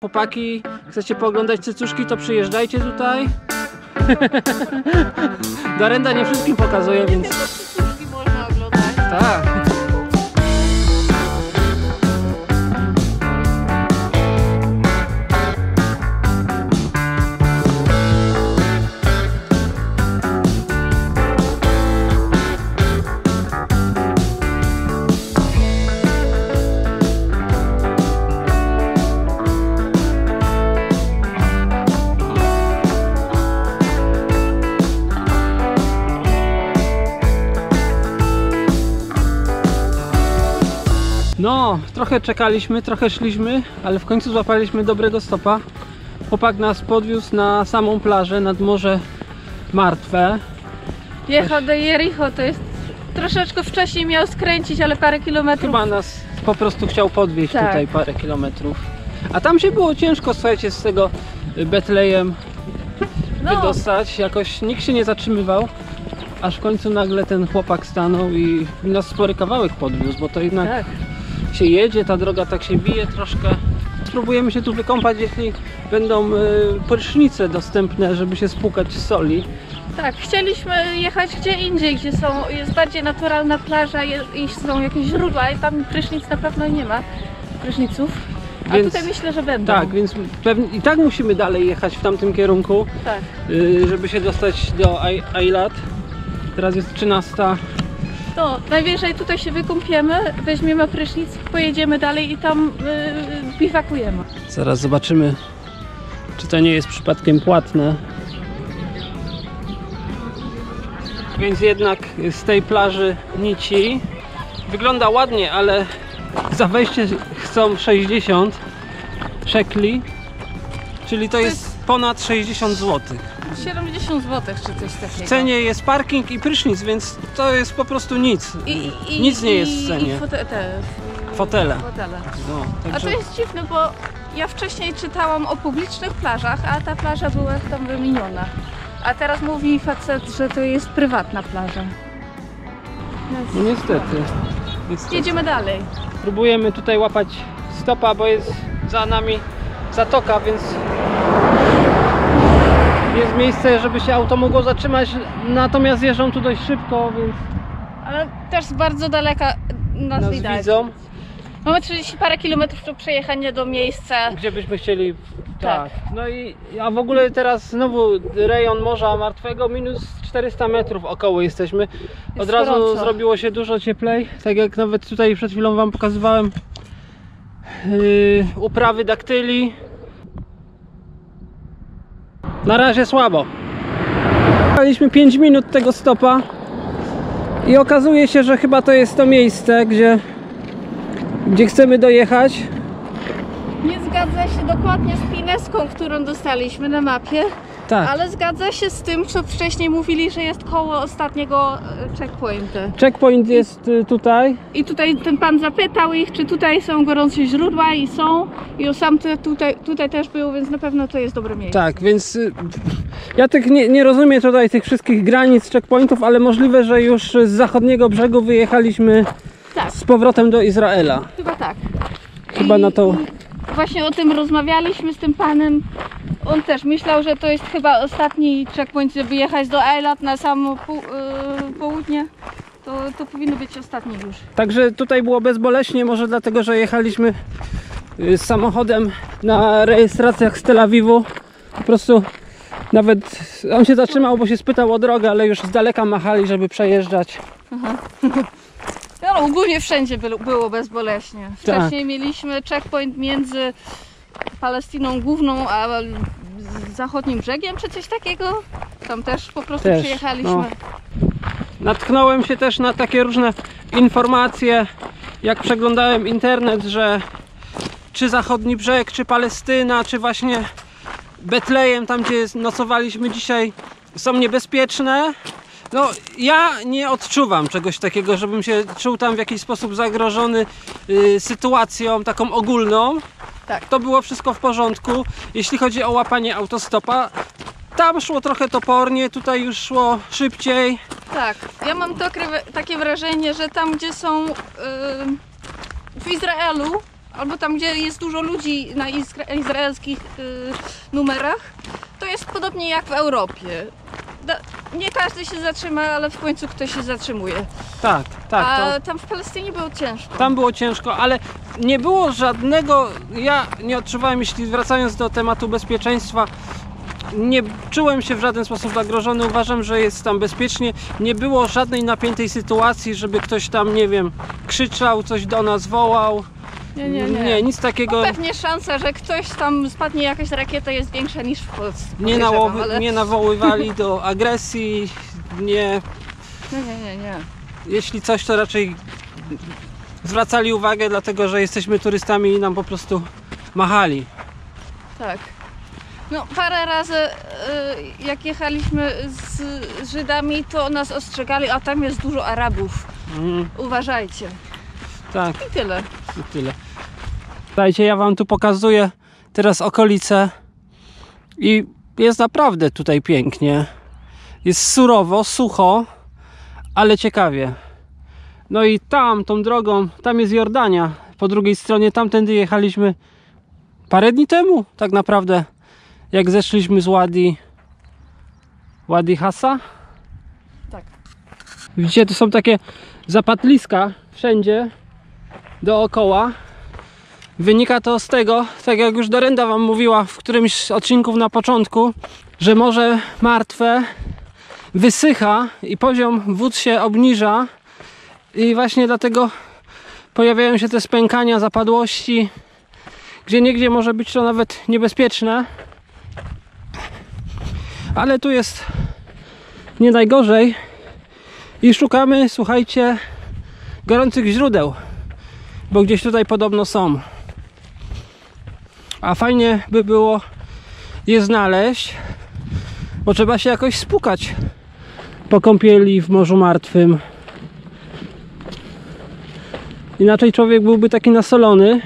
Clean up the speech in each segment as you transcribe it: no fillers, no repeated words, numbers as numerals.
Chłopaki, chcecie pooglądać cycuszki, to przyjeżdżajcie tutaj. Darenda nie wszystkim pokazuje, więc... Tylko cycuszki można oglądać. Tak. No, trochę czekaliśmy, trochę szliśmy, ale w końcu złapaliśmy dobrego stopa. Chłopak nas podwiózł na samą plażę, nad Morze Martwe. Jechał do Jericho, to jest troszeczkę wcześniej miał skręcić, ale parę kilometrów. Chyba nas po prostu chciał podwieźć Tak. tutaj parę kilometrów. A tam się było ciężko, słuchajcie, z tego Betlejem wydostać. Jakoś nikt się nie zatrzymywał. Aż w końcu nagle ten chłopak stanął i nas spory kawałek podwiózł, bo to jednak... Tak. się jedzie, ta droga tak się bije troszkę. Spróbujemy się tu wykąpać, jeśli będą prysznice dostępne, żeby się spłukać z soli. Tak, chcieliśmy jechać gdzie indziej, gdzie jest bardziej naturalna plaża i są jakieś źródła i tam prysznic na pewno nie ma, pryszniców. A Więc, tutaj myślę, że będą. Tak, więc pewnie i tak musimy dalej jechać w tamtym kierunku, Tak. żeby się dostać do Eilat. Teraz jest 13. No, najwyżej tutaj się wykąpiemy, weźmiemy prysznic, pojedziemy dalej i tam biwakujemy. Zaraz zobaczymy, czy to nie jest przypadkiem płatne. Więc jednak z tej plaży nici. Wygląda ładnie, ale za wejście chcą 60 szekli, czyli to jest ponad 60 zł. 70 zł czy coś takiego. W cenie jest parking i prysznic, więc to jest po prostu nic. Nic nie jest w cenie. I Fotele. fotele. No, A także... to jest dziwne, bo ja wcześniej czytałam o publicznych plażach, a ta plaża była tam wymieniona. A teraz mówi facet, że to jest prywatna plaża. No niestety. Jedziemy dalej. Próbujemy tutaj łapać stopa, bo jest za nami zatoka, więc jest miejsce, żeby się auto mogło zatrzymać, natomiast jeżdżą tu dość szybko, więc Ale też z bardzo daleka nas widać. widzą. Mamy 30 parę kilometrów do przejechania do miejsca. Gdzie byśmy chcieli. Tak. No a w ogóle teraz znowu rejon Morza Martwego, minus 400 metrów około jesteśmy. Od razu gorąco. zrobiło się dużo cieplej, tak jak nawet tutaj przed chwilą wam pokazywałem uprawy daktyli. Na razie słabo. Jechaliśmy 5 minut tego stopa i okazuje się, że chyba to jest to miejsce, gdzie chcemy dojechać. Nie zgadza się dokładnie z pineską, którą dostaliśmy na mapie, Tak. ale zgadza się z tym, co wcześniej mówili, że jest koło ostatniego checkpointu. Checkpoint jest tutaj. I tutaj ten pan zapytał ich, czy tutaj są gorące źródła i są. I sam tutaj też był, więc na pewno to jest dobre miejsce. Tak, więc ja nie rozumiem tutaj tych wszystkich granic checkpointów, ale możliwe, że już z zachodniego brzegu wyjechaliśmy Tak. z powrotem do Izraela. Chyba tak. Chyba na to... Właśnie o tym rozmawialiśmy z tym panem. On też myślał, że to jest chyba ostatni checkpoint, żeby jechać do Eilat na samo południe. To powinno być ostatni już. Także tutaj było bezboleśnie, może dlatego, że jechaliśmy z samochodem na rejestracjach z Tel Awiwu. Po prostu nawet on się zatrzymał, bo się spytał o drogę, ale już z daleka machali, żeby przejeżdżać. No, ogólnie wszędzie było bezboleśnie. Wcześniej mieliśmy checkpoint między Palestyną główną a zachodnim brzegiem, czy coś takiego. Tam też po prostu przyjechaliśmy. No. Natknąłem się też na takie różne informacje, jak przeglądałem internet, że czy zachodni brzeg, czy Palestyna, czy właśnie Betlejem, tam gdzie nocowaliśmy dzisiaj, są niebezpieczne. No, ja nie odczuwam czegoś takiego, żebym się czuł tam w jakiś sposób zagrożony sytuacją taką ogólną. Tak. To było wszystko w porządku. Jeśli chodzi o łapanie autostopa, tam szło trochę topornie, tutaj już szło szybciej. Tak, ja mam takie wrażenie, że tam gdzie są w Izraelu albo tam, gdzie jest dużo ludzi na izraelskich numerach, to jest podobnie jak w Europie. Nie każdy się zatrzyma, ale w końcu ktoś się zatrzymuje. Tak. A tam w Palestynie było ciężko. Tam było ciężko, ale nie było żadnego, ja nie odczuwałem, jeśli wracając do tematu bezpieczeństwa, nie czułem się w żaden sposób zagrożony, uważam, że jest tam bezpiecznie. Nie było żadnej napiętej sytuacji, żeby ktoś tam, nie wiem, krzyczał, coś do nas wołał. Nie, nic takiego. No pewnie szansa, że ktoś tam spadnie, jakaś rakieta jest większa niż w Polsce. Nie nawoływali do agresji, nie. Nie. Jeśli coś, to raczej zwracali uwagę, dlatego że jesteśmy turystami i nam po prostu machali. Tak. No parę razy jak jechaliśmy z Żydami, to nas ostrzegali, a tam jest dużo Arabów. Uważajcie. Tak. I tyle. Słuchajcie, ja wam tu pokazuję teraz okolice i jest naprawdę tutaj pięknie. Jest surowo, sucho, ale ciekawie. No i tam, tą drogą, tam jest Jordania. Po drugiej stronie, tamtędy jechaliśmy parę dni temu, tak naprawdę. Jak zeszliśmy z Wadi Hassa. Tak. Widzicie, to są takie zapadliska wszędzie dookoła. Wynika to z tego, tak jak już Dorenda wam mówiła w którymś z odcinków na początku, że Morze Martwe wysycha i poziom wód się obniża i właśnie dlatego pojawiają się te spękania, zapadłości, gdzie niegdzie może być to nawet niebezpieczne, ale tu jest nie najgorzej i szukamy, słuchajcie, gorących źródeł, bo gdzieś tutaj podobno są. A fajnie by było je znaleźć, bo trzeba się jakoś spukać po kąpieli w Morzu Martwym. Inaczej człowiek byłby taki nasolony.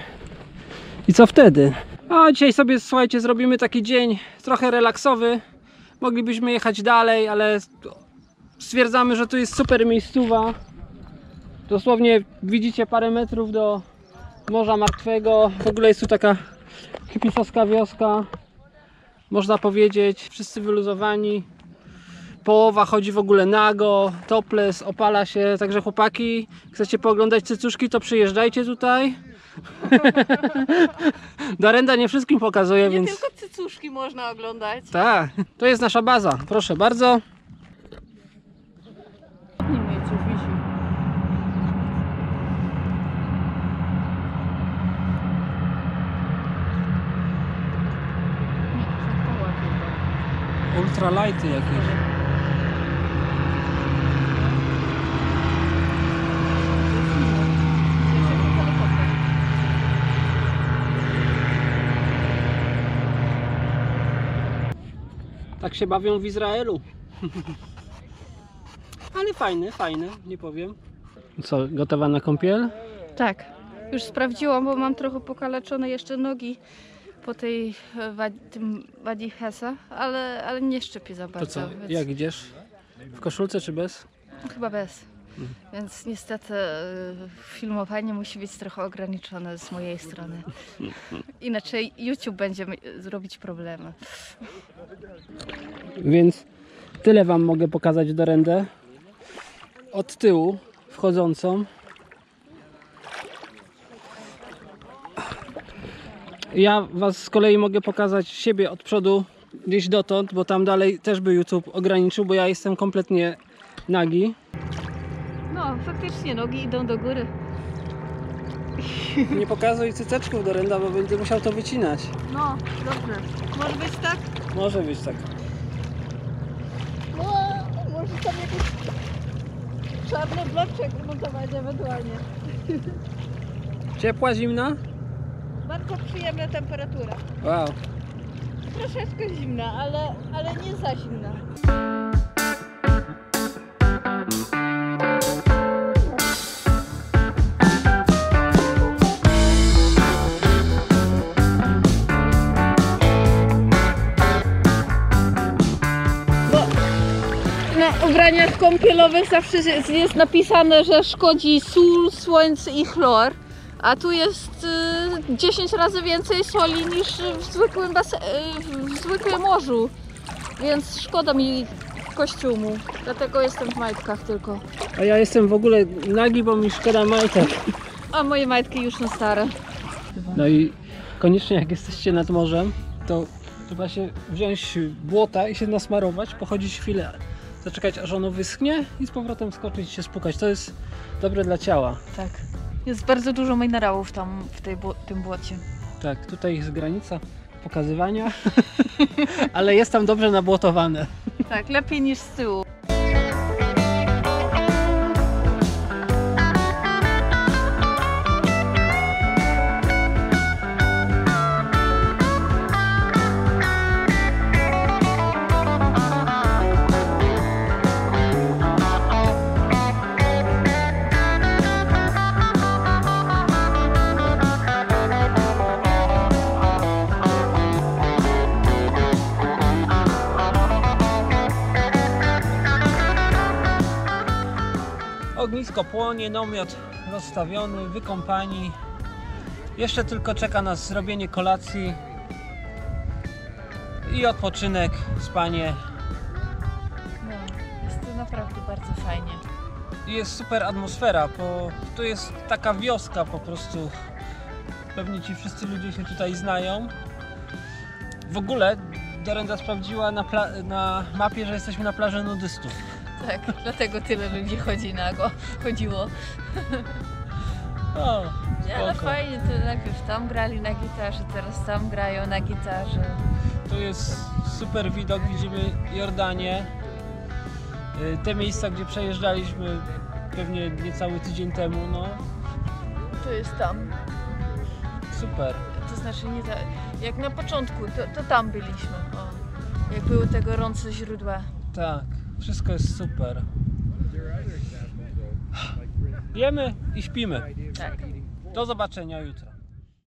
I co wtedy? A dzisiaj sobie, słuchajcie, zrobimy taki dzień trochę relaksowy. Moglibyśmy jechać dalej, ale stwierdzamy, że tu jest super miejscowa. Dosłownie widzicie parę metrów do Morza Martwego. W ogóle jest tu taka hipisowska wioska, można powiedzieć, wszyscy wyluzowani, połowa chodzi w ogóle nago, topless, opala się, także chłopaki, chcecie pooglądać cycuszki, to przyjeżdżajcie tutaj. Dorenda nie wszystkim pokazuje, Nie więc... tylko cycuszki można oglądać. Tak, to jest nasza baza, proszę bardzo. Nie coś wisi. Ultralighty jakieś. Tak się bawią w Izraelu. Ale fajny, nie powiem. Co, gotowa na kąpiel? Tak, już sprawdziłam, bo mam trochę pokaleczone jeszcze nogi po tej tym Wadi Hassa, ale nie szczepię za To bardzo. co, Więc jak idziesz? W koszulce czy bez? chyba bez. Więc niestety filmowanie musi być trochę ograniczone z mojej strony. Inaczej YouTube będzie zrobić problemy. Więc tyle wam mogę pokazać Dorendę. Od tyłu wchodzącą. Ja was z kolei mogę pokazać siebie od przodu gdzieś dotąd, bo tam dalej też by YouTube ograniczył, bo ja jestem kompletnie nagi. No, faktycznie nogi idą do góry. Nie pokazuj cyceczków Dorenda, bo będę musiał to wycinać. No, dobrze. Może być tak? Może być tak. No, może tam jakiś czarny bloczek montować ewentualnie. Ciepła, zimna? Bardzo przyjemna temperatura. Wow. Troszeczkę zimna, ale nie za zimna. Na ubraniach kąpielowych zawsze jest napisane, że szkodzi sól, słońce i chlor, a tu jest 10 razy więcej soli niż w zwykłym w zwykłym morzu. Więc szkoda mi kostiumu. Dlatego jestem w majtkach tylko. A ja jestem w ogóle nagi, bo mi szkoda majtek. A moje majtki już na stare. No i koniecznie jak jesteście nad morzem, to trzeba się wziąć błota i się nasmarować, pochodzić chwilę, zaczekać aż ono wyschnie i z powrotem skoczyć i się spłukać. To jest dobre dla ciała. Tak. Jest bardzo dużo minerałów tam w tym błocie. Tak, tutaj jest granica pokazywania, ale jest tam dobrze nabłotowane. Tak, lepiej niż z tyłu. Ognisko płonie, namiot rozstawiony, wykąpani. Jeszcze tylko czeka nas zrobienie kolacji i odpoczynek, spanie. No, jest to naprawdę bardzo fajnie. I jest super atmosfera, bo tu jest taka wioska po prostu. Pewnie ci wszyscy ludzie się tutaj znają. W ogóle Dorenda sprawdziła na mapie, że jesteśmy na plaży nudystów. Tak, dlatego tyle ludzi chodziło. O, Nie, ale spoko. fajnie, to najpierw tam grali na gitarze, teraz tam grają na gitarze. Tu jest super widok, widzimy Jordanię. Te miejsca, gdzie przejeżdżaliśmy pewnie niecały tydzień temu, no To jest tam. super. To znaczy nie jak na początku, to tam byliśmy. O, jak były te gorące źródła. Tak, wszystko jest super. Jemy i śpimy. Tak. Do zobaczenia jutro.